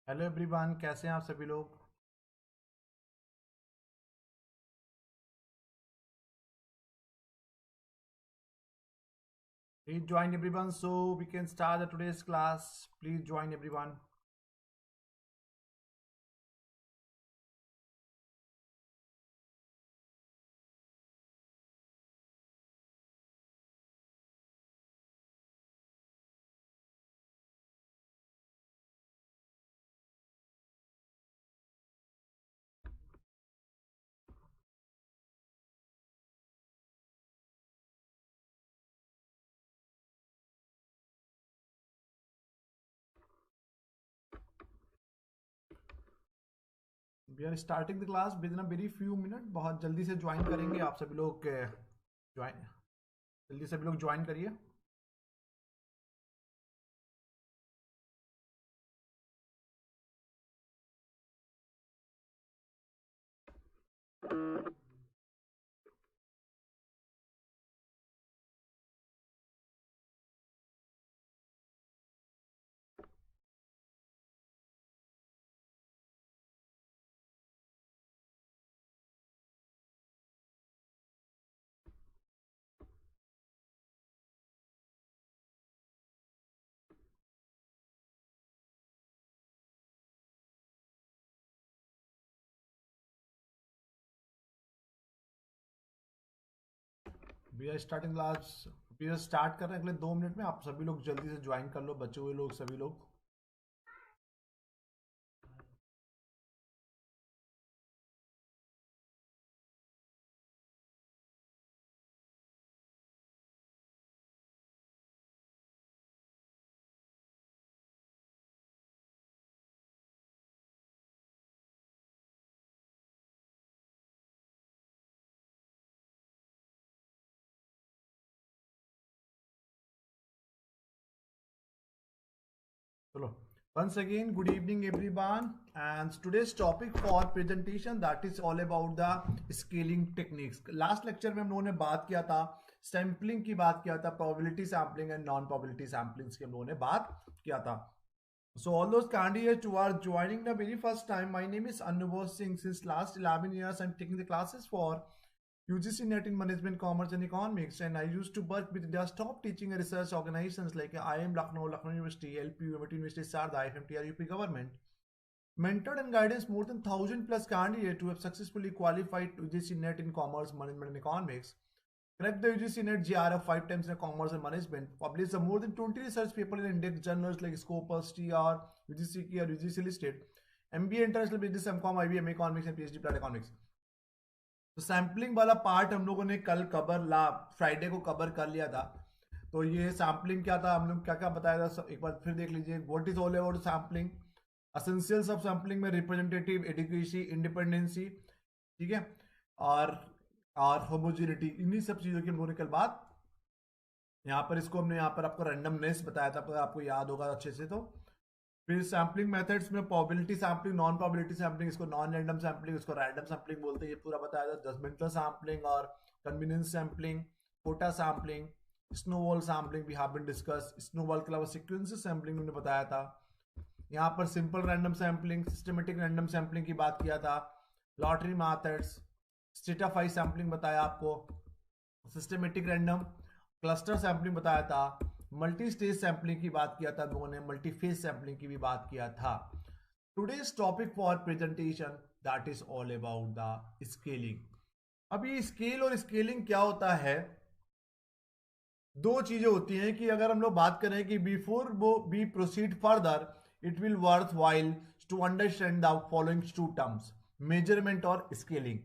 Hello everyone, कैसे हैं आप सभी लोग। Please join everyone so we can start the today's class. Please join everyone. We are starting the class within a very few minute. बहुत जल्दी से join करेंगे आप सभी लोग। ज्वाइन जल्दी सभी लोग ज्वाइन करिए। We are starting class. We are start कर रहे हैं अगले 2 मिनट में। आप सभी लोग जल्दी से ज्वाइन कर लो, बचे हुए लोग सभी लोग। चलो, once again good evening everyone, and today's topic for presentation that is all about the scaling techniques. Last lecture में हम लोगों ने बात किया था सैम्पलिंग की, बात किया था probability sampling and non probability samplings की हम लोगों ने बात किया था. So all those candidates who are joining the very first time, my name is Anubhav Singh. Since last 11 years, I'm taking the classes for UGC NET in Management, Commerce and Economics, and I used to work with India's top teaching and research organizations like IIM Lucknow, Lucknow University, LPU, University Sarda, FMTR, UP Government. Mentored and guidance more than 1,000+ candidates who have successfully qualified to UGC NET in Commerce, Management and Economics. Cracked the UGC NET GRF 5 times in Commerce and Management. Published more than 20 research papers in index journals like Scopus, TR, UGC Key or UGC listed. MBA International Business, MCOM, IB, Economics and PhD Applied Economics. तो sampling वाला part हम लोगों ने कल Friday को cover कर लिया था. तो ये सैम्पलिंग क्या था, हम लोग क्या क्या बताया था, एक बार फिर देख लीजिए. What is all about sampling, essentials of sampling में रिप्रेजेंटेटिव, एडिक्वेसी, इंडिपेंडेंसी, ठीक है, और होमोजेनिटी, इन्हीं सब चीजों की हम लोगों ने कल बात. यहाँ पर इसको हमने यहाँ पर आपको रैंडमनेस बताया था, आपको याद होगा अच्छे से. तो फिर सैम्पलिंग मेथड्स में probability sampling, non probability sampling, इसको नॉन रैंडम सैम्पलिंग, इसको रैंडम सैम्पलिंग बोलते हैं, ये पूरा बताया था. जजमेंटल सैम्पलिंग और convenience sampling, quota sampling, snowball sampling भी हैव बीन डिस्कस. स्नोबॉल के अलावा सीक्वेंस सैम्पलिंग हमने बताया था. यहाँ पर simple random sampling, systematic random sampling की बात किया था. लॉटरी मेथड्स, स्ट्रेटाफाई सैम्पलिंग बताया आपको, सिस्टमेटिक रैंडम, क्लस्टर सैम्पलिंग बताया था, मल्टी स्टेज सैम्पलिंग की बात किया था हम लोगों ने, मल्टी फेज सैम्पलिंग की भी बात किया था. Today's topic for presentation that is all about the scaling. अभी स्केल और स्केलिंग क्या होता है, दो चीजें होती हैं कि अगर हम लोग बात करें कि before we proceed further, it will worth while to understand the following two terms, measurement और स्केलिंग.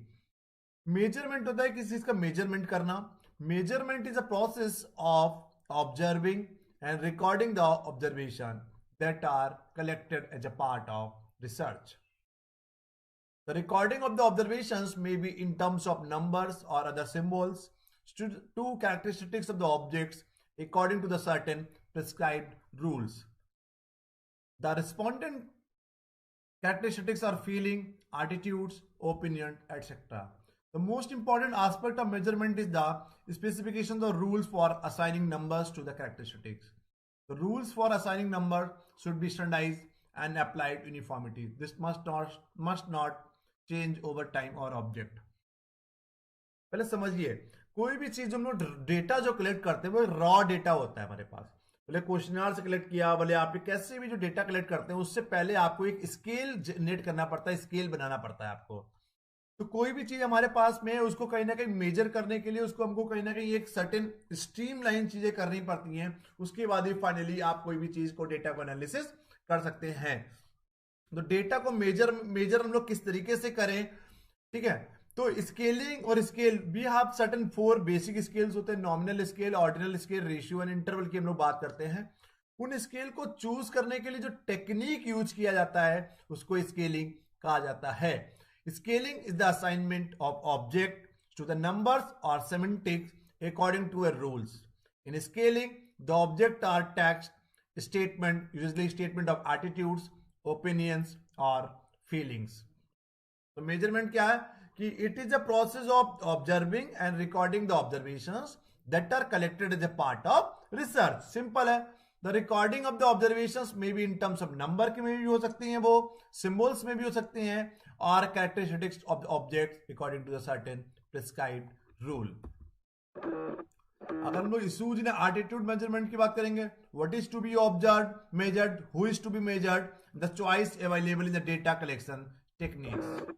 मेजरमेंट होता है किसी चीज का मेजरमेंट करना. Measurement is a process of observing and recording the observation that are collected as a part of research. The recording of the observations may be in terms of numbers or other symbols, two characteristics of the objects according to the certain prescribed rules. The respondent characteristics are feeling, attitudes, opinion, etc. The most important aspect of measurement is the specification of the rules for assigning numbers to the characteristics. The rules for assigning number should be standardized and applied uniformity. This must not change over time or object. पहले समझिए, कोई भी चीज हम लोग data जो collect करते हैं वो रॉ डेटा होता है हमारे पास। बोले क्वेश्चनर से कलेक्ट किया, बोले आप कैसे भी जो डेटा कलेक्ट करते हैं उससे पहले आपको एक स्केल जनरेट करना पड़ता है, स्केल बनाना पड़ता है आपको। तो कोई भी चीज हमारे पास में उसको कहीं ना कहीं मेजर करने के लिए उसको हमको कहीं ना कहीं एक सर्टेन स्ट्रीमलाइन चीजें करनी पड़ती हैं, उसके बाद ही फाइनली आप कोई भी चीज को डेटा को एनालिसिस कर सकते हैं। तो डेटा को मेजर हम लोग किस तरीके से करें, ठीक है। तो स्केलिंग और स्केल भी हैव सर्टेन 4 बेसिक स्केल्स होते हैं, nominal scale, ordinal scale, ratio and interval की हम लोग बात करते हैं। उन स्केल को चूज करने के लिए जो टेक्निक यूज किया जाता है उसको स्केलिंग कहा जाता है। Scaling is the assignment of object to the numbers or semantics according to a rules. In scaling, the object are text, statement, usually statement of attitudes, opinions or feelings. तो measurement क्या है कि it is a process of observing and recording the observations that are collected as a part of research. Simple है। The recording of the observations may be in terms of number के में भी हो सकती हैं, वो symbols में भी हो सकती हैं, और characteristics of the objects according to the certain prescribed rule. अगर हम लोग इशूज इन एटीट्यूड मेजरमेंट की बात करेंगे, what is to be observe, measured, who is to be measured, the choice available in the data collection techniques.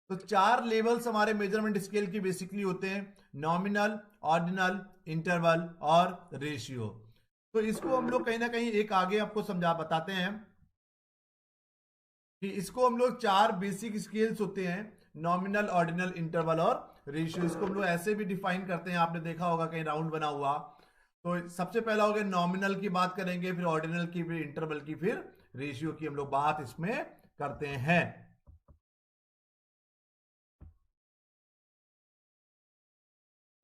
तो 4 levels हमारे measurement scale की basically होते हैं, नॉमिनल, ऑर्डिनल, इंटरवल और रेशियो। तो इसको हम लोग कहीं ना कहीं एक आगे आपको समझा बताते हैं कि इसको हम लोग 4 बेसिक स्केल्स होते हैं, नॉमिनल, ऑर्डिनल, इंटरवल और रेशियो। इसको हम लोग ऐसे भी डिफाइन करते हैं, आपने देखा होगा कहीं राउंड बना हुआ। तो सबसे पहला हो गया नॉमिनल की बात करेंगे, फिर ऑर्डिनल की, फिर इंटरवल की, फिर रेशियो की हम लोग बात इसमें करते हैं।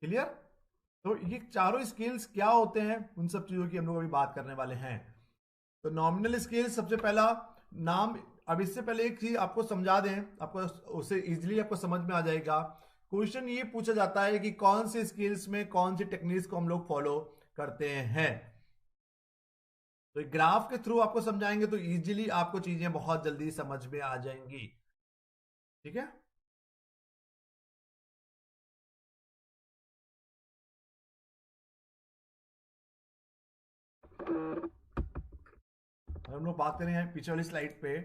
क्लियर? तो ये चारों स्केल्स क्या होते हैं उन सब चीजों की हम लोग अभी बात करने वाले हैं। तो नॉमिनल स्केल सबसे पहला नाम, अब इससे पहले एक चीज आपको समझा दें, आपको उसे इजीली आपको समझ में आ जाएगा। क्वेश्चन ये पूछा जाता है कि कौन से स्किल्स में कौन सी टेक्निक्स को हम लोग फॉलो करते हैं। तो ग्राफ के थ्रू आपको समझाएंगे तो इजीली आपको चीजें बहुत जल्दी समझ में आ जाएंगी, ठीक है। हम लोग बात करें पीछे वाली स्लाइड पे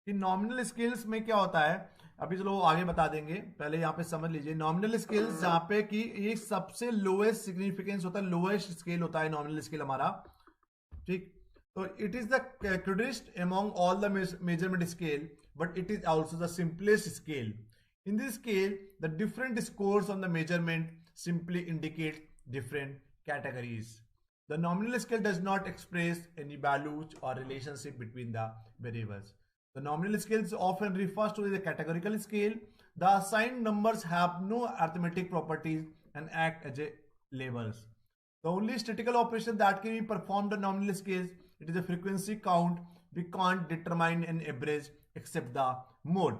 कि नॉमिनल स्किल्स में क्या होता है, अभी चलो आगे बता देंगे, पहले यहाँ पे समझ लीजिए। नॉमिनल स्किल्स जहाँ पे कि एक सबसे लोएस्ट सिग्निफिकेंस होता है, लोएस्ट स्केल होता है नॉमिनल स्केल हमारा, ठीक। तो it is the crudest among all the measurement scale, but it is also the simplest scale. In this scale, the different scores on the measurement simply indicate different categories. The nominal scale does not express any values or relationship between the variables. The nominal scale often refers to the categorical scale. The assigned numbers have no arithmetic properties and act as a labels. The only statistical operation that can be performed on nominal scales, it is a frequency count. We can't determine an average except the mode.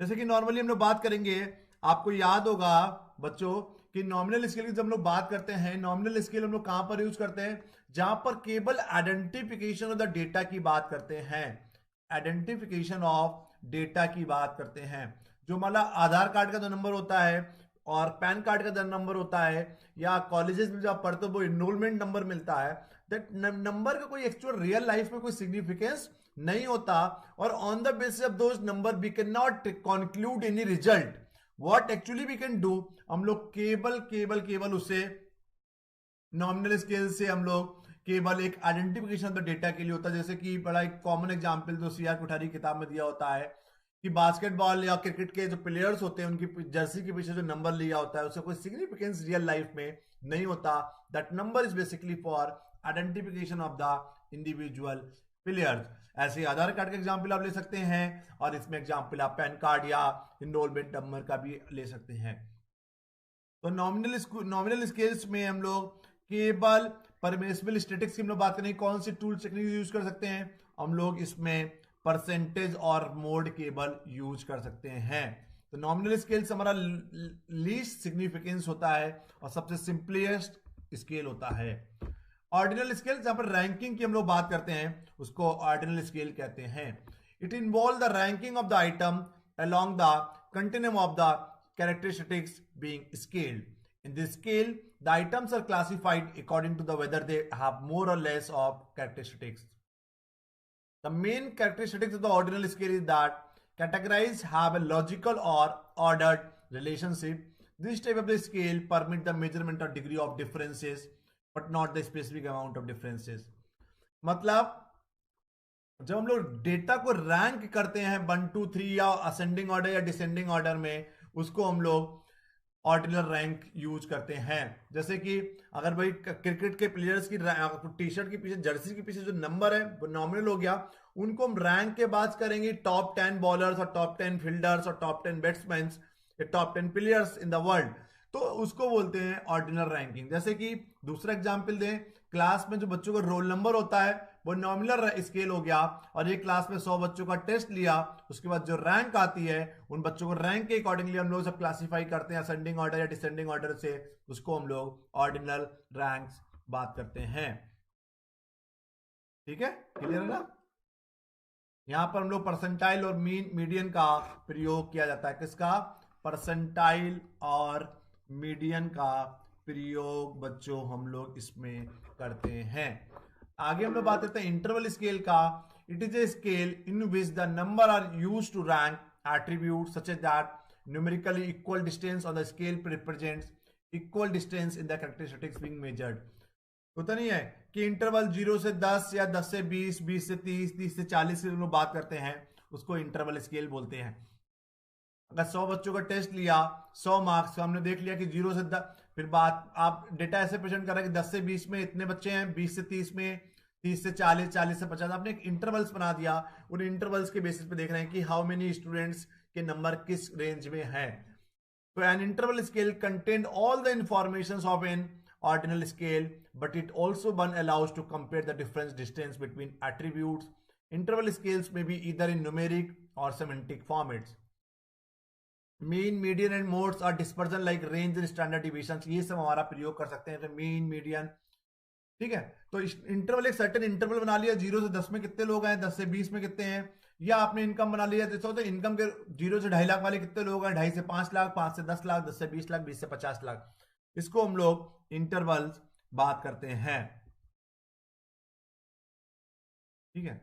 जैसे कि normally हम लोग बात करेंगे, आपको याद होगा बच्चों कि नॉमिनल स्केल की जब हम लोग बात करते हैं, नॉमिनल स्केल हम लोग कहां पर यूज करते हैं, जहां पर केवल आइडेंटिफिकेशन ऑफ द डेटा की बात करते हैं, आइडेंटिफिकेशन ऑफ डेटा की बात करते हैं। जो मतलब आधार कार्ड का जो नंबर होता है और पैन कार्ड का जो नंबर होता है, या कॉलेजेस में जब आप पढ़ते हो वो इनरोलमेंट नंबर मिलता है, दैट नंबर का कोई एक्चुअल रियल लाइफ में कोई सिग्निफिकेंस नहीं होता, और on the basis of those number we can not conclude any result. What actually we can do, हम लोग केवल उसे नॉमिनल स्केल से हम लोग केवल एक आइडेंटिफिकेशन ऑफ द डेटा के लिए होता है। जैसे कि बड़ा एक कॉमन एग्जांपल जो सीआर कोठारी किताब में दिया होता है कि बास्केटबॉल या क्रिकेट के जो प्लेयर्स होते हैं उनकी जर्सी के पीछे जो नंबर लिया होता है उसका कोई सिग्निफिकेंस रियल लाइफ में नहीं होता। That number is basically for identification of the individual players. ऐसे आधार कार्ड का एग्जाम्पल आप ले सकते हैं, और इसमें एग्जाम्पल आप पैन कार्ड या इनरोलमेंट नंबर का भी ले सकते हैं। तो नॉमिनल स्केल्स में हम लोग केवल परमिसिबल स्टैटिस्टिक्स की हम लोग बात करें, कौन सी टूल टेक्निक यूज कर सकते हैं, हम लोग इसमें परसेंटेज और मोड केवल यूज कर सकते हैं। तो नॉमिनल स्केल हमारा लीस्ट सिग्निफिकेंस होता है और सबसे सिंपलेस्ट स्केल होता है। ऑर्डिनल स्केल जहां पर रैंकिंग की हम लोग बात करते हैं उसको ऑर्डिनल स्केल कहते हैं. It involve the ranking of the item along the continuum of the characteristics being scaled. In this scale, the items are classified according to the whether they have more or less of characteristics. The main characteristics of the ordinal scale is that categories have a logical or ordered relationship. This type of the scale permit the measurement of degree of differences, but not the specific amount of differences. मतलब जब हम लोग data को rank करते हैं 1 2 3 या ascending order या descending order में, उसको हम लोग ऑर्डिनल रैंक यूज करते हैं. जैसे कि अगर भाई क्रिकेट के प्लेयर्स की टी शर्ट के पीछे, जर्सी के पीछे जो नंबर है वो नॉमिनल हो गया, उनको हम रैंक के बाद करेंगे टॉप 10 बॉलर्स और टॉप 10 फील्डर्स और टॉप 10 बैट्समैन या top 10 players in the world, तो उसको बोलते हैं ऑर्डिनल रैंकिंग. जैसे कि दूसरा एग्जांपल दें, क्लास में जो बच्चों का रोल नंबर होता है वो नॉमिनल स्केल हो गया, और एक क्लास में 100 बच्चों का टेस्ट लिया, उसके बाद जो रैंक आती है उन बच्चों को रैंक के अकॉर्डिंगली हम लोग सब क्लासिफाई करते हैं असेंडिंग ऑर्डर या डिसेंडिंग ऑर्डर से, उसको हम लोग ऑर्डिनल रैंक्स बात करते हैं. ठीक है, क्लियर है ना. यहां पर हम लोग परसेंटाइल और मीन मीडियन का प्रयोग किया जाता है. किसका? परसेंटाइल और मीडियन का प्रयोग बच्चों हम लोग इसमें करते हैं. आगे हम लोग बात करते हैं इंटरवल स्केल का. It is a scale in which the number are use to rank attribute such as that numerically equal distance on the scale represents equal distance in the characteristics being measured. होता नहीं है कि interval 0 से 10 या 10 से 20, 20 से 30, 30 से 40 की हम लोग बात करते हैं, उसको इंटरवल स्केल बोलते हैं. अगर 100 बच्चों का टेस्ट लिया, 100 मार्क्स का, हमने देख लिया कि 0 से 10, फिर बात आप डेटा ऐसे प्रेजेंट कर रहे हैं कि 10 से 20 में इतने बच्चे हैं, 20 से 30 में, 30 से 40, 40 से 50, आपने एक इंटरवल्स बना दिया. उन इंटरवल्स के बेसिस पे देख रहे हैं कि हाउ मेनी स्टूडेंट्स के नंबर किस रेंज में है. तो an interval scale contain all the information of an ordinal scale, but it also one allows to compare the difference distance between attributes. Interval scales may be either in numeric or semantic formats. Mean, median and modes are dispersion like range and standard deviations. ये सब हमारा प्रयोग कर सकते हैं. तो mean, median, ठीक है. तो इंटरवल, एक सर्टेन इंटरवल बना लिया, 0 से 10 में कितने लोग हैं, 10 से 20 में कितने हैं, या आपने इनकम बना लिया, जैसे होता है इनकम के 0 से 2.5 लाख वाले कितने लोग हैं, 2.5 से 5 लाख, 5 से 10 लाख, 10 से 20 लाख, 20 से 50 लाख. इसको हम लोग इंटरवल्स बात करते हैं. ठीक है.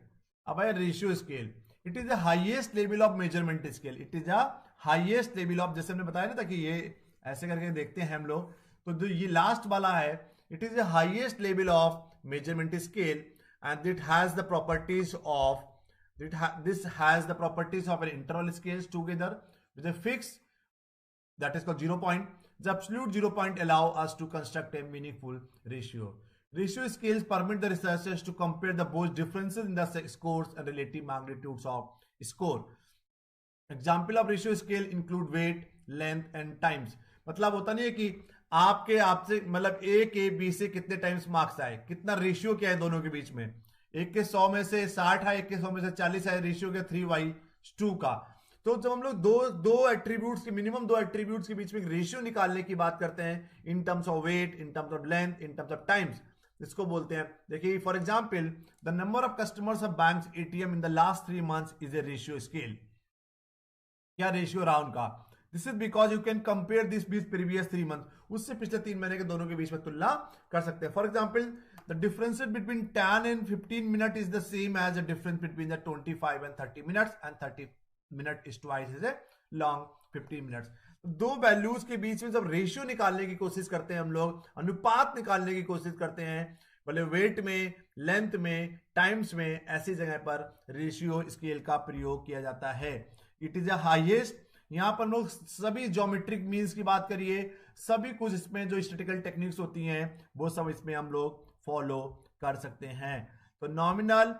अब है ratio scale. It is the highest level of measurement scale. It is the highest level of, जैसे हमने बताया ना था कि ये ऐसे करके देखते हैं हम लोग, तो जो ये लास्ट वाला है, it is the highest level of measurement scale and it has the properties of this has the properties of an interval scales together with a fixed, that is called 0 point. The absolute 0 point allow us to construct a meaningful ratio. Ratio scales permit the researchers to compare the both differences in the scores and relative magnitudes of score. Example of ratio scale include weight, length and times. मतलब होता नहीं है कि आपसे मतलब A के B से कितने टाइम्स मार्क्स आए, कितना रेशियो क्या है दोनों के बीच में. एक के 100 में से 60 है, एक के 100 में से 40 है, रेशियो के 3/2 का. तो जब हम लोग दो एट्रीब्यूट्स के, मिनिमम 2 एट्रीब्यूट्स के बीच में रेशियो निकालने की बात करते हैं, in terms of weight, in terms of length, in terms of times, इसको बोलते हैं. देखिए for example, the number of customers of banks ATM in the last 3 months is a ratio scale. क्या रेशियो रहा उनका? This is because you can compare this with previous 3 month. उससे पिछले 3 महीने के दोनों के बीच में तुलना कर सकते हैं. For example, the difference between 10 and 15 minutes is the same as the difference between the 25 and 30 minutes, and 30 minute is twice as a long 15 minutes. दो वैल्यूज के बीच में जब रेशियो निकालने की कोशिश करते हैं हम लोग, अनुपात निकालने की कोशिश करते हैं, बोले वेट में, लेंथ में, टाइम्स में, ऐसी जगह पर रेशियो स्केल का प्रयोग किया जाता है. It is a highest. यहां पर लोग सभी ज्योमेट्रिक मीन्स की बात करिए, सभी कुछ इसमें जो स्टैटिस्टिकल टेक्निक्स होती हैं वो सब इसमें हम लोग फॉलो कर सकते हैं. तो नॉमिनल,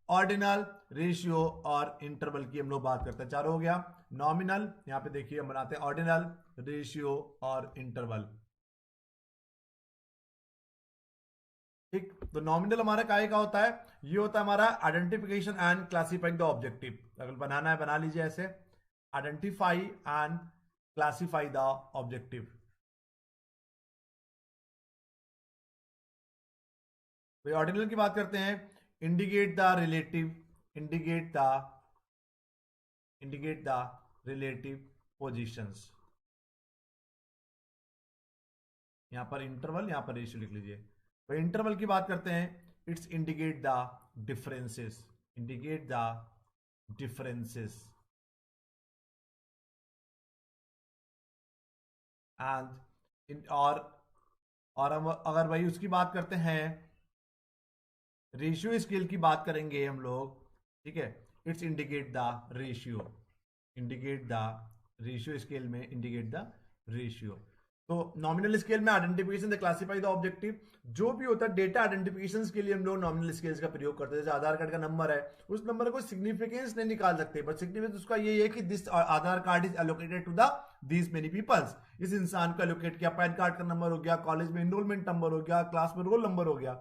ऑर्डिनल, रेशियो और इंटरवल की हम लोग बात करते हैं. चारों हो गया. नॉमिनल, यहां पे देखिए हम बनाते हैं ऑर्डिनल, रेशियो और इंटरवल. ठीक. तो नॉमिनल हमारा काय का होता है, ये होता है हमारा identification and classifying the objective. अगर बनाना है बना लीजिए ऐसे, identify and classify the objective. तो ऑर्डिनल की बात करते हैं, indicate the relative, indicate the relative positions, यहां पर इंटरवल, यहां पर रेशियो लिख लीजिए। तो इंटरवल की बात करते हैं, it's indicate the differences, indicate the differences and और हम अगर वही उसकी बात करते हैं, रेशियो स्केल की बात करेंगे हम लोग, ठीक है, it's indicate the ratio, indicate the ratio scale में इंडिकेट द रेशियो। तो नॉमिनल स्केल में identification the classify the objective, जो भी होता है डेटा आइडेंटिफिकेशन के लिए हम लोग नॉमिनल स्केल्स का प्रयोग करते हैं। जैसे आधार कार्ड का नंबर है, उस नंबर को सिग्निफिकेंस नहीं निकाल सकते, बट सिग्निफिकेंस उसका ये है कि this Aadhaar card is allocated to the these many peoples, इस इंसान को एलोकेट किया। पैन कार्ड का नंबर हो गया, कॉलेज में इनरोलमेंट नंबर हो गया, क्लास में रोल नंबर हो गया।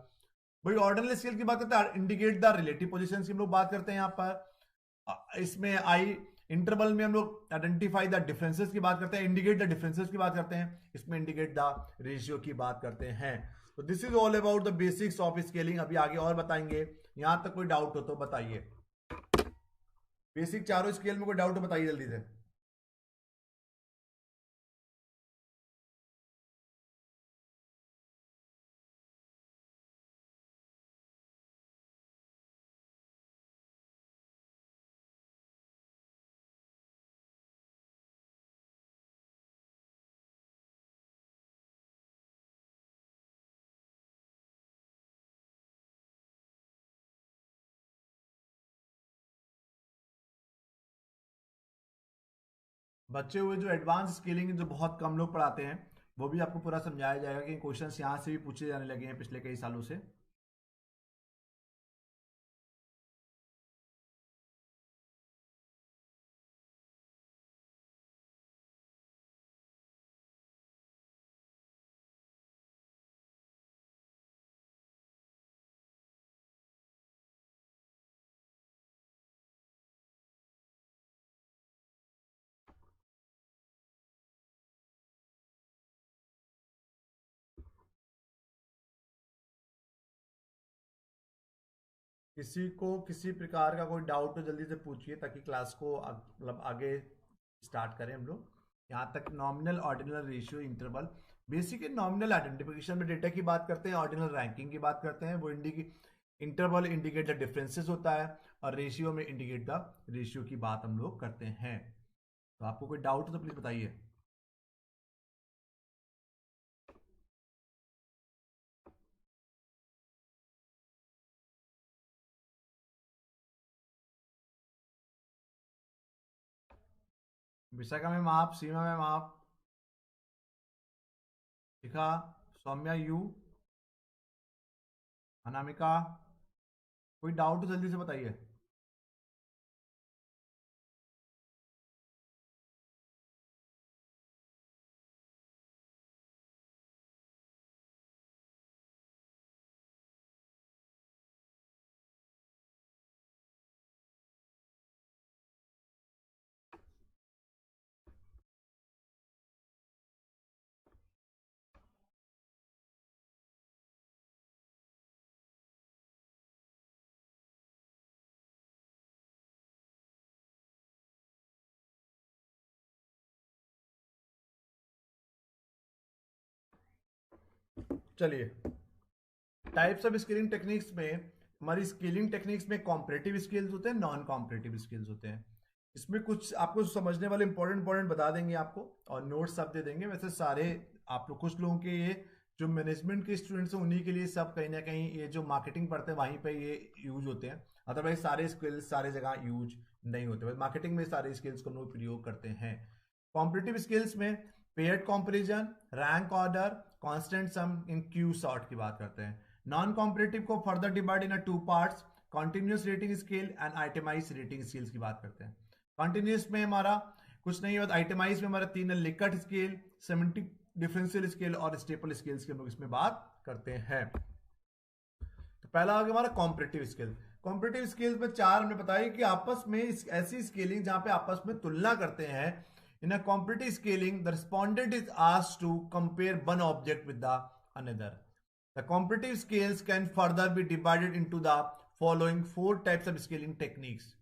भाई ऑर्डिनल स्केल की बात करते हैं, इंडिकेट द रिलेटिव पोजीशन की हम लोग बात करते हैं। यहाँ पर इसमें आई इंटरवल में हम लोग आइडेंटिफाई द डिफरेंसेस की बात करते हैं, इंडिकेट द डिफरेंसेस की बात करते हैं, इसमें इंडिकेट द रेशियो की बात करते हैं। तो this is all about the basics of scaling. अभी आगे और बताएंगे, यहां तक कोई डाउट हो तो बताइए। बेसिक चारों स्केल में कोई डाउट हो बताइए जल्दी से। बचे हुए जो एडवांस स्केलिंग जो बहुत कम लोग पढ़ाते हैं, वो भी आपको पूरा समझाया जाएगा कि क्वेश्चंस यहां से भी पूछे जाने लगे हैं पिछले कई सालों से। किसी को किसी प्रकार का कोई डाउट हो जल्दी से पूछिए, ताकि क्लास को मतलब आगे स्टार्ट करें हम लोग। यहाँ तक nominal ordinal ratio interval basic nominal identification में डेटा की बात करते हैं, ऑर्डिनल रैंकिंग की बात करते हैं। वो इंटरवल इंडिकेट द डिफरेंसेस होता है, और रेशियो में इंडिकेट द रेशियो की बात हम लोग करते हैं। तो आपको कोई डाउट हो तो प्लीज बताइए। विशाखा मैम आप, सीमा मैम आप, शिखा, सौम्या यू, अनामिका, कोई डाउट हो जल्दी से बताइए। चलिए, टाइप्स ऑफ स्केलिंग टेक्निक्स में हमारी स्केलिंग टेक्निक्स में कॉम्परेटिव स्केल्स होते हैं, नॉन कॉम्परेटिव स्केल्स होते हैं। इसमें कुछ आपको समझने वाले इंपॉर्टेंट इंपॉर्टेंट बता देंगे आपको, और नोट्स आप दे देंगे। वैसे सारे आप लोग, कुछ लोगों के ये जो मैनेजमेंट के स्टूडेंट्स हैं उन्हीं के लिए सब कहीं ना कहीं ये जो मार्केटिंग पढ़ते हैं वहीं पे ये यूज होते हैं। अदरवाइज सारे स्किल्स सारे जगह यूज नहीं होते, बस मार्केटिंग में सारे स्किल्स को हम लोग प्रयोग करते हैं। कॉम्पिटिटिव स्किल्स में paired comparison, rank order, constant sum in Q sort की बात करते हैं। नॉन कॉम्पिटिटिव को further divide into parts, continuous rating scale and itemise rating scales की बात करते हैं। कॉन्टिन्यूस में हमारा कुछ नहीं होता, आइटमाइज में हमारा 3 Likert scale, semantic differential scale और स्टेपल स्केल्स की हम लोग इसमें बात करते हैं। तो पहला आ गया हमारा कॉम्पिटिटिव स्केल। कॉम्पिटिटिव स्केल्स में 4 हमने बताया कि आपस में ऐसी स्केलिंग जहां पे आपस में तुलना करते हैं। In a competitive scaling the respondent is asked to compare one object with the another. The competitive scales can further be divided into the following 4 types of scaling techniques: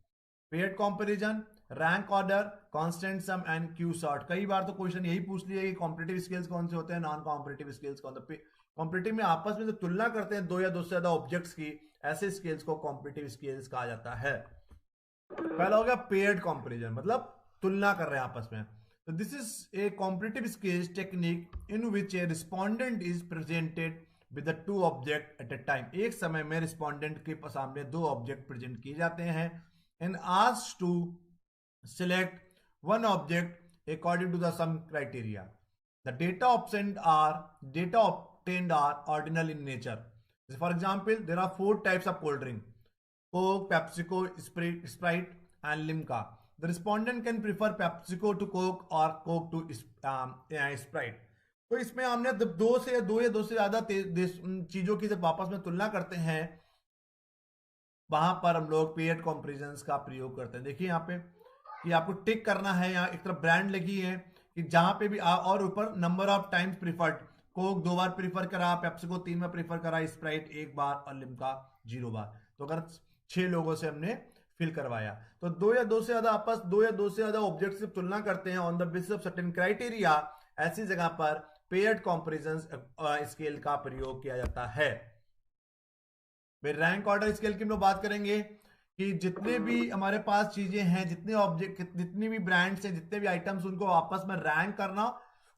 paired comparison, rank order, constant sum and Q sort. कई बार तो question यही पूछ लिया कि competitive scales कौन से होते हैं, नॉन कॉम्पिटिटिव स्केल्स कौन से। कॉम्पिटिटिव में आपस में जो तुलना करते हैं दो या दो से ज्यादा ऑब्जेक्ट्स की, ऐसे स्केल्स को कॉम्पिटिटिव स्केल्स कहा जाता है। पहला हो गया पेयर्ड कंपैरिजन, मतलब तुलना कर रहे हैं आपस में। तो this is a competitive scales technique in which A respondent is presented with the two object at A time. एक समय में रिस्पोंडेंट के सामने दो ऑब्जेक्ट प्रेजेंट किए जाते हैं and asked to select one object according to the some criteria. The data obtained are ordinal in nature. For example, there are 4 types of cold drink: Coke, PepsiCo, Sprite, and Limca. The respondent can prefer PepsiCo to Coke or Coke to Sprite. तो इसमें हमने दो से ज्यादा चीजों की जब आपस में तुलना करते हैं, वहां पर हम लोग पेयर्ड कंपैरिजंस का प्रयोग करते हैं। देखिए यहाँ पे कि आपको टिक करना है, यहाँ एक तरफ ब्रांड लगी है कि जहां पे भी और ऊपर number of times preferred, Coke 2 bar prefer करा, पेप्सिको 3 बार प्रीफर करा, स्प्राइट 1 बार और लिम्का 0 बार। तो अगर 6 लोगों से हमने फिल करवाया तो दो या दो से ज्यादा ऑब्जेक्ट से तुलना करते हैं on the basis of certain criteria. ऐसी जगह पर पेयर्ड कंपैरिजंस स्केल का प्रयोग किया जाता है। रैंक ऑर्डर स्केल की हम लोग बात करेंगे कि जितने भी हमारे पास चीजें हैं, जितने ऑब्जेक्ट, जितनी भी ब्रांड्स हैं, जितने भी आइटम्स, उनको आपस में रैंक करना,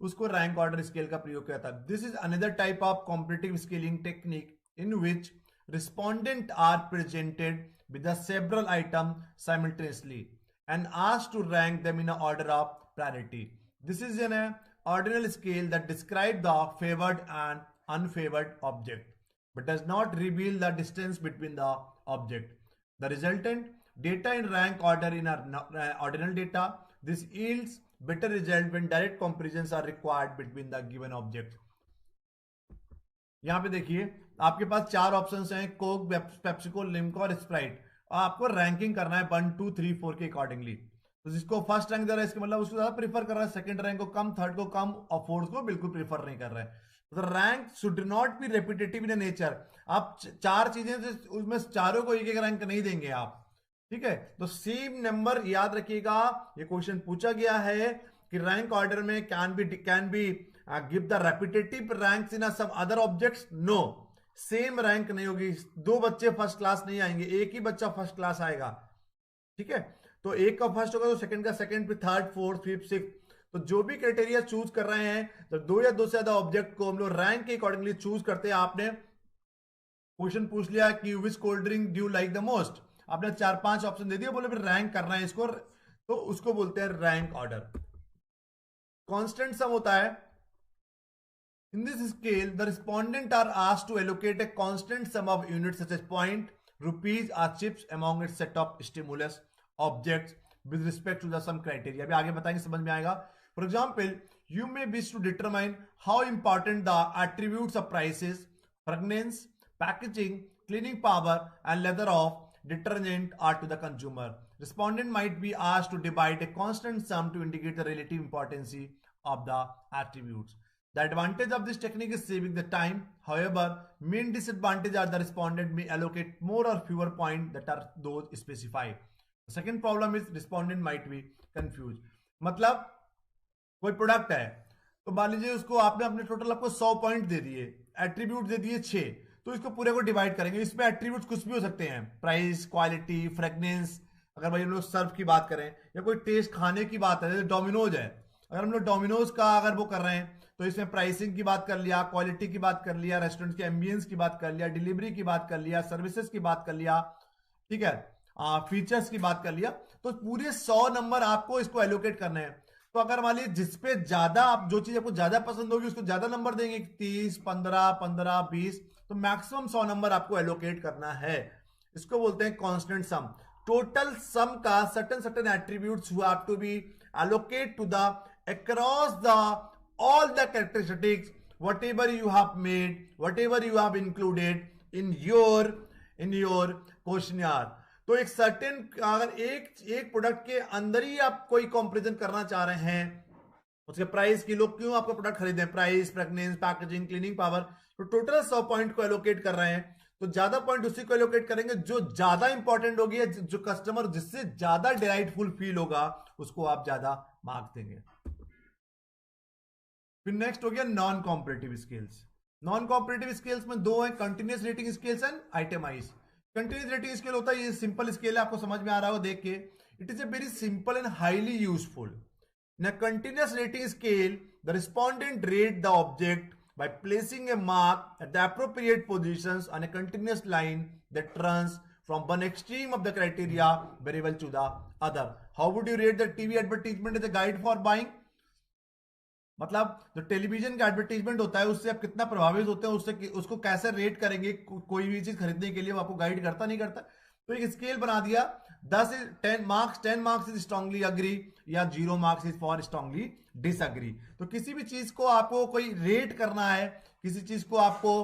उसको रैंक ऑर्डर स्केल का प्रयोग किया जाता है। This is another type of competitive scaling technique in which respondent are presented with several item simultaneously and asked to rank them in order of priority. This is an ordinal scale that describe the favoured and unfavoured object but does not reveal the distance between the object. The resultant data in rank order in our ordinal data. This yields better result when direct comparisons are required between the given objects. यहाँ पे देखिए आपके पास 4 options हैं, Coke, PepsiCo, Limca और Sprite. आपको ranking करना है 1 2 3 4 के अकॉर्डिंगली। तो जिसको फर्स्ट रैंक दे रहा है इसका मतलब उसको ज्यादा प्रीफर कर रहा है, सेकंड रैंक को कम, थर्ड को कम और फोर्थ को बिल्कुल प्रीफर नहीं कर रहा है। तो rank should not be repetitive in nature. आप 4 चीजें से उसमें चारों को एक रैंक नहीं देंगे आप, ठीक है। तो सेम नंबर याद रखिएगा, ये क्वेश्चन पूछा गया है कि रैंक ऑर्डर में can be give the repetitive ranks in some other objects. No, same rank नहीं होगी। 2 बच्चे फर्स्ट क्लास नहीं आएंगे, एक ही बच्चा फर्स्ट क्लास आएगा, ठीक है। तो एक का फर्स्ट होगा तो सेकंड का सेकंड, फिर थर्ड, फोर्थ, फिफ्थ, सिक्स्थ। तो जो भी क्राइटेरिया चूज कर रहे हैं, तो 2 या 2 से ज्यादा ऑब्जेक्ट को हम लोग रैंक के अकॉर्डिंगली चूज करते हैं। आपने क्वेश्चन पूछ लिया कि which cold drink do you like the most, आपने 4-5 ऑप्शन दे दिया, बोले फिर रैंक करना है इसको, तो उसको बोलते हैं रैंक ऑर्डर। कांस्टेंट सम होता है, in this scale the respondent are asked to allocate a constant sum of units such as point, rupees और chips among its set of stimulus objects with respect to the some criteria। अभी आगे बताएंगे, समझ में आएगा। For example, you may wish to determine how important the attributes of prices, fragrance, packaging, cleaning power, and leather of detergent are to the consumer. Respondent might be asked to divide a constant sum to indicate the relative importance of the attributes. The advantage of this technique is saving the time. However, main disadvantage are the respondent may allocate more or fewer points that are those specified. Second problem is respondent might be confuse. मतलब कोई product है तो मान लीजिए उसको आपने अपने total आपको 100 पॉइंट दे दिए, एट्रीब्यूट दे दिए 6, तो इसको पूरे को डिवाइड करेंगे। इसमें एट्रीब्यूट्स कुछ भी हो सकते हैं, प्राइस, क्वालिटी, फ्रेगनेंस। अगर भाई हम लोग सर्व की बात करें या कोई टेस्ट खाने की बात है, जैसे डोमिनोज है, अगर हम लोग डोमिनोज का अगर वो कर रहे हैं तो इसमें प्राइसिंग की बात कर लिया, क्वालिटी की बात कर लिया, रेस्टोरेंट के एम्बियंस की बात कर लिया, डिलीवरी की बात कर लिया, सर्विसेज की बात कर लिया, ठीक है, फीचर्स की बात कर लिया। तो पूरे 100 नंबर आपको इसको एलोकेट करने हैं। तो अगर मान लीजिए जिसपे ज्यादा आप, जो चीज आपको ज्यादा पसंद होगी उसको ज्यादा नंबर देंगे, 30, 15, 15, 20, तो मैक्सिमम 100 नंबर आपको एलोकेट करना है। इसको बोलते हैं कांस्टेंट सम। टोटल सम का certain attributes who have to be allocate to the across the all the characteristics whatever you have made, whatever you have included in your questionnaire. तो एक certain, अगर एक प्रोडक्ट के अंदर ही आप कोई कंपैरिजन करना चाह रहे हैं, उसके प्राइस की, लोग क्यों आपका प्रोडक्ट खरीदें, price, fragrance, packaging, cleaning power, तो टोटल 100 पॉइंट को एलोकेट कर रहे हैं, तो ज्यादा पॉइंट उसी को एलोकेट करेंगे जो ज्यादा इंपॉर्टेंट होगी, जो कस्टमर जिससे ज्यादा डिलाइटफुल फील होगा उसको आप ज्यादा मार्क्स देंगे। फिर नेक्स्ट हो गया non competitive skills. Non competitive skills में दो है, continuous rating skills and itemised. Continuous rating scale होता है, ये सिंपल स्केल है, आपको समझ में आ रहा हो देख के। It is a very simple and highly useful. In a continuous rating scale, the respondent rate the object by placing a mark at the appropriate positions on a continuous line that runs from one extreme of the criteria variable to the other. How would you rate the TV advertisement as a guide for buying? मतलब जो television का advertisement होता है उससे आप कितना प्रभावित होते हैं, उससे उसको कैसे रेट करेंगे, कोई भी चीज खरीदने के लिए वो आपको गाइड करता नहीं करता। तो एक स्केल बना दिया, 10 मार्क्स इज स्ट्रांगली अग्री या 0 marks is for strongly disagree. तो किसी भी चीज को आपको कोई रेट करना है, किसी चीज को आपको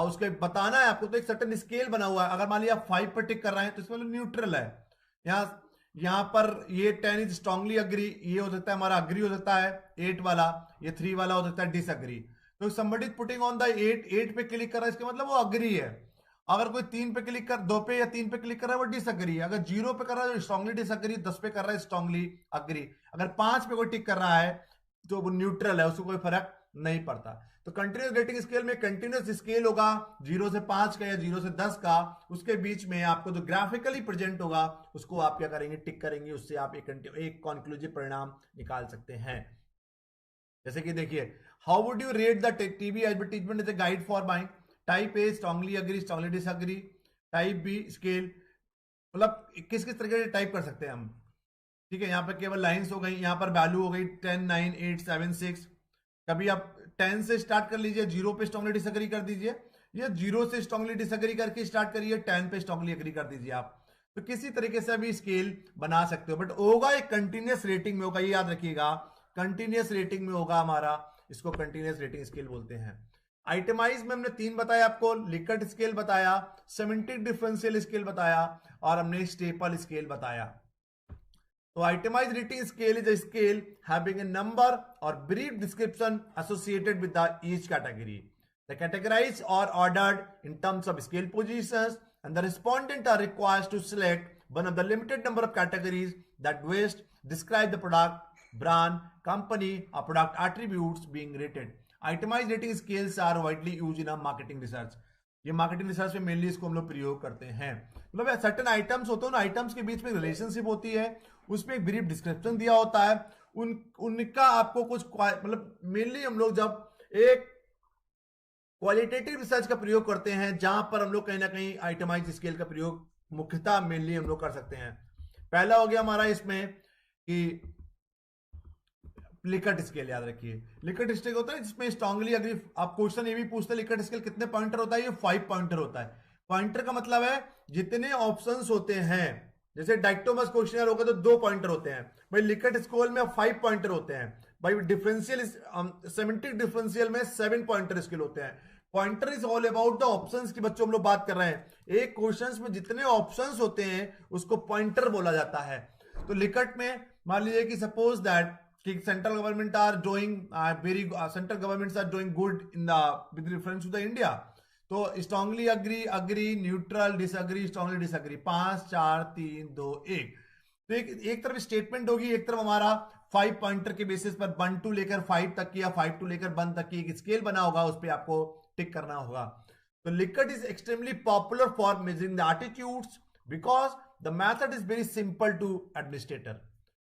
उसके बताना है आपको, तो एक सर्टेन स्केल बना हुआ है। अगर मान लिया 5 पर टिक कर रहे हैं तो इसमें न्यूट्रल है। यहां पर ये 10 इज स्ट्रांगली अग्री, ये हो सकता है हमारा अग्री हो सकता है 8 वाला, ये 3 वाला हो सकता है डिसअग्री। तो somebody is putting on the 8 पे क्लिक कर रहा है, इसका मतलब वो अग्री है। अगर कोई 3 पे क्लिक कर 2 पे या 3 पे क्लिक कर रहा है वो डिसअग्री है। अगर 0 पे कर रहा है तो स्ट्रांगली डिसअग्री, 10 पे कर रहा है स्ट्रांगली अग्री। अगर 5 पे कोई टिक कर रहा है तो वो न्यूट्रल है, उसको कोई फर्क नहीं पड़ता। तो कंटिन्यूस रेटिंग स्केल में कंटिन्यूस स्केल होगा 0 से 5 का या 0 से 10 का, उसके बीच में आपको जो ग्राफिकली प्रेजेंट होगा उसको आप क्या करेंगे, टिक करेंगे, उससे आप एक कंक्लूसिव परिणाम निकाल सकते हैं। जैसे कि देखिए, how would you rate the TV advertisement as a guide for buying? Type A strongly agree, strongly disagree. Type B scale, मतलब किस किस तरीके से टाइप कर सकते हैं हम, ठीक है। यहाँ पर केवल लाइंस हो गई, यहाँ पर वैल्यू हो गई 10, 9, 8, 7, 6। कभी आप 10 से स्टार्ट कर लीजिए, 0 पे स्ट्रांगली डिसएग्री कर दीजिए, या 0 से स्ट्रांगली डिसएग्री करके स्टार्ट करिए, 10 पे स्ट्रांगली एग्री कर दीजिए आप। तो किसी तरीके से भी स्केल बना सकते हो, बट होगा एक कंटिन्यूस रेटिंग में होगा, ये याद रखिएगा, कंटिन्यूस रेटिंग में होगा हमारा, इसको कंटिन्यूस रेटिंग स्केल बोलते हैं। आइटमाइज में हमने 3 बताया आपको, लिकर्ट स्केल बताया, सेमेंटिक डिफरेंशियल स्केल बताया, और हमने स्टेपल स्केल बताया। So itemized rating scale is a scale having a number or brief description associated with the each category. The categories are ordered in terms of scale positions, and the respondent are required to select one of the limited number of categories that best describe the product, brand, company, or product attributes being rated. Itemized rating scales are widely used in a marketing research. ये marketing research में mainly इसको हम लोग प्रयोग करते हैं। मतलब certain items होते हैं, आइटम्स के बीच में रिलेशनशिप होती है, उसमें एक ब्रीफ डिस्क्रिप्शन दिया होता है, उनका आपको कुछ मतलब मेनली हम लोग जब एक क्वालिटेटिव रिसर्च का प्रयोग करते हैं, जहां पर हम लोग कहीं ना कहीं आइटमाइज स्केल का प्रयोग मुख्यतः मेनली हम लोग कर सकते हैं। पहला हो गया हमारा इसमें कि लिकर्ट स्केल, याद रखिए लिकर्ट स्केल होता है जिसमें स्ट्रांगली अग्री। आप क्वेश्चन ये भी पूछते हैं लिकर्ट स्केल कितने पॉइंटर होता है, ये 5 पॉइंटर होता है। पॉइंटर का मतलब है जितने ऑप्शंस होते हैं, जैसे डायक्टोमस क्वेश्चनर होगा तो 2 पॉइंटर होते हैं, भाई लिकर्ट स्केल में 5 पॉइंटर होते हैं, भाई डिफरेंशियल सेमेंटिक डिफरेंशियल में 7 पॉइंटर स्केल होते हैं। Pointer is all about the options की बच्चों हम लोग बात कर रहे हैं। एक क्वेश्चंस में जितने ऑप्शंस होते हैं उसको पॉइंटर बोला जाता है। तो लिकर्ट में मान लीजिए कि सपोज दैट कि central government are doing central governments are doing good in the with reference to the India, तो strongly agree, agree, neutral, disagree, strongly disagree, 5, 4, 3, 2, 1। तो एक तरफ स्टेटमेंट होगी, एक तरफ हमारा 5 पॉइंटर के बेसिस पर 1 to लेकर 5 तक की या 5 to लेकर 1 तक की एक स्केल बना होगा, उस पर आपको टिक करना होगा। तो Likert is extremely popular for measuring the attitudes because the method is very simple to administrator.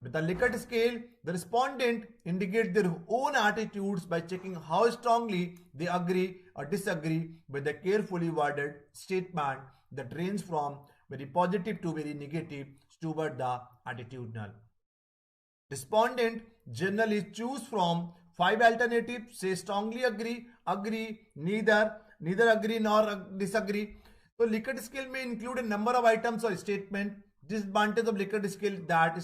With the Likert scale, the respondent indicates their own attitudes by checking how strongly they agree or disagree with the carefully worded statement that range from very positive to very negative toward the attitudinal. Respondent generally choose from 5 alternatives, say strongly agree, agree, neither agree nor disagree. So Likert scale may include a number of items or statement. Disadvantage of Likert scale that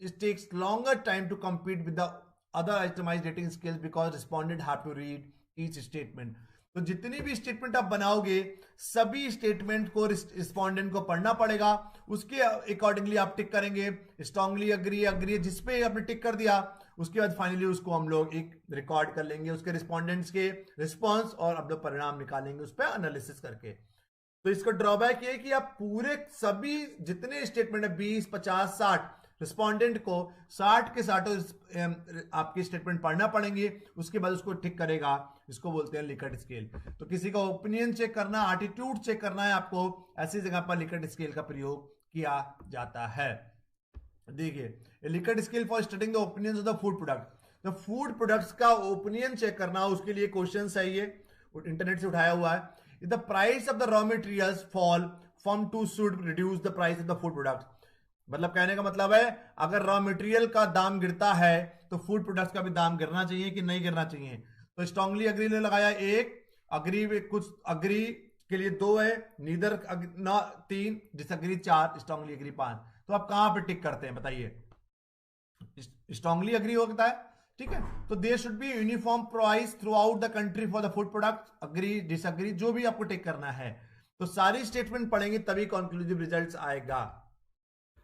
it takes longer time to compete with the other itemized rating scales because respondent have to read each statement. तो जितनी भी statement आप बनाओगे सभी statement को respondent को पढ़ना पड़ेगा, उसके अकॉर्डिंगली आप टिक करेंगे। स्ट्रांगली अग्री, अग्री, जिसपे आपने टिक कर दिया उसके बाद फाइनली उसको हम लोग एक रिकॉर्ड कर लेंगे, उसके रिस्पोंडेंट्स के रिस्पॉन्स, और अब लोग परिणाम निकालेंगे उस पर एनालिसिस करके। तो इसका ड्रॉबैक ये है कि आप पूरे सभी जितने स्टेटमेंट है 20, 50, 60 रिस्पोंडेंट को 60 के 60 आपके स्टेटमेंट पढ़ना पड़ेंगे, उसके बाद उसको टिक करेगा। इसको बोलते हैं लिकर्ट स्केल। तो किसी का ओपिनियन चेक करना, एटीट्यूड चेक करना है आपको, ऐसी जगह पर लिकर्ट स्केल का प्रयोग किया जाता है। देखिए Likert scale for studying the opinions of the food product. तो फूड प्रोडक्ट्स का ओपिनियन चेक करना, उसके लिए क्वेश्चन है, ये इंटरनेट से उठाया हुआ है। The price of the raw materials fall from two should reduce the price of the food product. मतलब कहने का मतलब है अगर रॉ मटेरियल का दाम गिरता है तो फूड प्रोडक्ट्स का भी दाम गिरना चाहिए कि नहीं गिरना चाहिए। तो स्ट्रांगली अग्री ने लगाया 1, अग्री में कुछ अग्री के लिए 2 है, नीदर 3, डिसअग्री 4, स्ट्रांगली अग्री 5। तो आप कहां पे टिक करते हैं बताइए? स्ट्रांगली अग्री होता है, ठीक है। तो there should be uniform price throughout the country for the food product, agree, disagree, जो भी आपको टिक करना है। तो सारी स्टेटमेंट पढ़ेंगे तभी कंक्लूसिव रिजल्ट्स आएगा।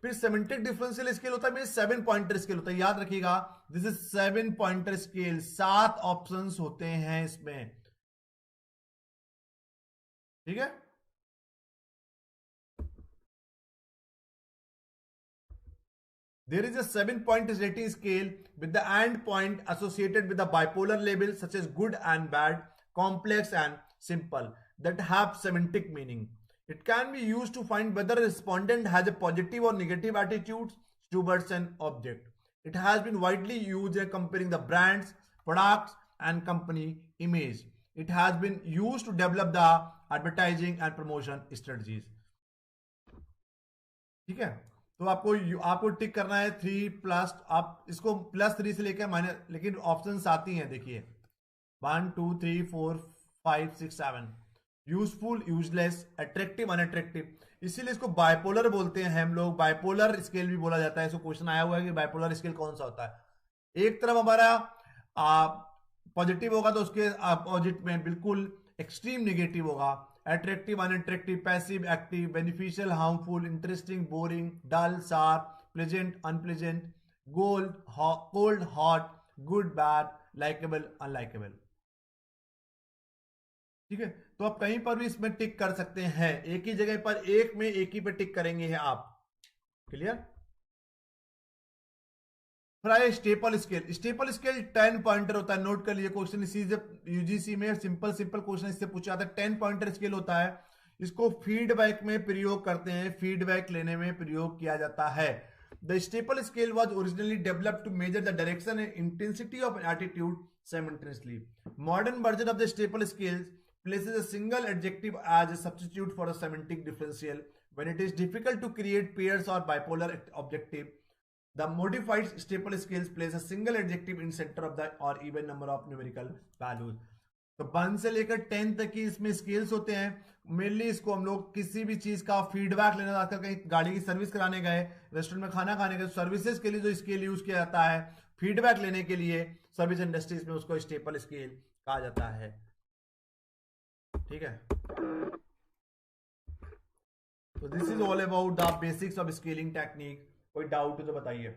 फिर सेमेंटिक डिफरेंशियल स्केल होता है, मीन 7 पॉइंटर स्केल होता है, याद रखिएगा this is 7 pointer scale, 7 options होते हैं इसमें, ठीक है। There is a 7 point rating scale with the end point associated with the bipolar label such as good and bad, complex and simple that have semantic meaning. It can be used to find whether a respondent has a positive or negative attitudes towards an object. It has been widely used in comparing the brands, products and company image. It has been used to develop the advertising and promotion strategies. ठीक है। तो आपको टिक करना है 3+, आप इसको +3 से लेकर माइनस, लेकिन ऑप्शंस आती हैं देखिए 1, 2, 3, 4, 5, 6, 7, यूजफुल, यूजलेस, अट्रैक्टिव, अनअट्रैक्टिव। इसीलिए इसको बाइपोलर बोलते हैं हम लोग, बाइपोलर स्केल भी बोला जाता है। इसको क्वेश्चन आया हुआ है कि बाइपोलर स्केल कौन सा होता है। एक तरफ हमारा पॉजिटिव होगा तो उसके अपोजिट में बिल्कुल एक्सट्रीम नेगेटिव होगा। Attractive, unattractive, passive, active, beneficial, harmful, interesting, boring, dull, sharp, pleasant, unpleasant, cold, hot, good, bad, likeable, unlikeable, ठीक है। तो आप कहीं पर भी इसमें टिक कर सकते हैं, एक ही जगह पर एक में एक ही पे टिक करेंगे आप, क्लियर। फिर staple scale. Staple scale 10 pointer होता है, नोट कर लीजिए, क्वेश्चन इसी से यूजीसी में सिंपल क्वेश्चन इससे पूछा था। 10 पॉइंटर स्केल होता है, इसको फीडबैक में प्रयोग करते हैं, फीडबैक लेने में प्रयोग किया जाता है। The Stapel scale was originally developed to measure the direction and intensity of attitude simultaneously. Modern version of the Stapel scale places a single adjective as a substitute for a semantic differential when it is difficult to create pairs or bipolar objective. The modified staple scales place a single adjective in center of the or even number of numerical values. तो 1 से लेकर 10 तक की इसमें scales होते हैं। Mainly इसको हम लोग किसी भी चीज का फीडबैक लेना चाहते हैं, कहीं गाड़ी की सर्विस कराने गए, रेस्टोरेंट में खाना खाने गए, सर्विसेज के लिए जो स्केल यूज किया जाता है फीडबैक लेने के लिए सर्विस इंडस्ट्रीज में, उसको स्टेपल स्केल कहा जाता है, ठीक है। तो this is all about the basics of scaling technique. कोई डाउट हो तो बताइए।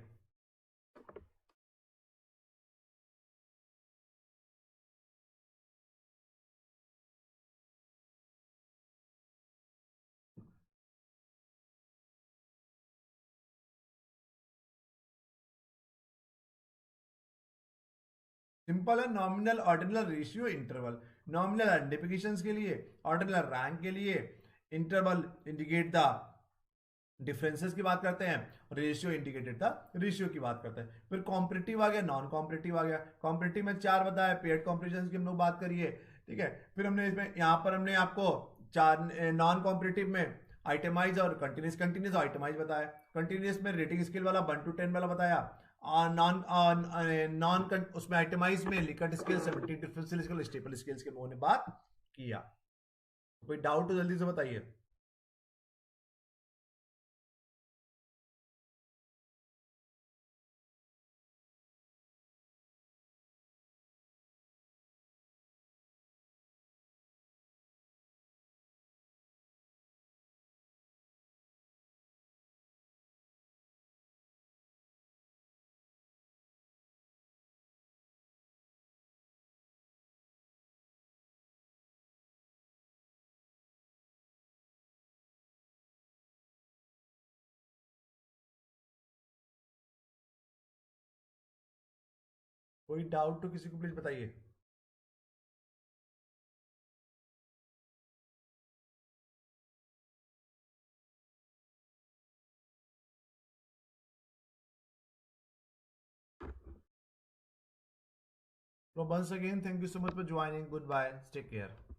सिंपल है, nominal ordinal ratio interval. Nominal identifications के लिए, ऑर्डिनल रैंक के लिए, इंटरवल इंडिकेट द डिफरेंसेस की बात करते हैं, रेशियो इंडिकेटेड था रेशियो की बात करते हैं। फिर कॉम्पिटिटिव आ गया, नॉन कॉम्पिटिटिव आ गया। कॉम्पिटिटिव में 4 बताया, पेयर्ड कॉम्पिटिशन की हम लोग बात करिए, ठीक है। फिर हमने इसमें यहाँ पर हमने आपको 4 नॉन कॉम्पिटिटिव में आइटमाइज और कंटिन्यूस, कंटिन्यूस आइटमाइज बताया। कंटिन्यूस में रेटिंग स्केल वाला 1 to 10 वाला बताया। नॉन नॉन उसमें आइटमाइज में Likert scale, semantic differential scale, staple scales के उन्होंने बात किया। कोई डाउट तो जल्दी से बताइए। कोई डाउट तो किसी को प्लीज बताइए। So once again, thank you so much for joining. Goodbye. Take care.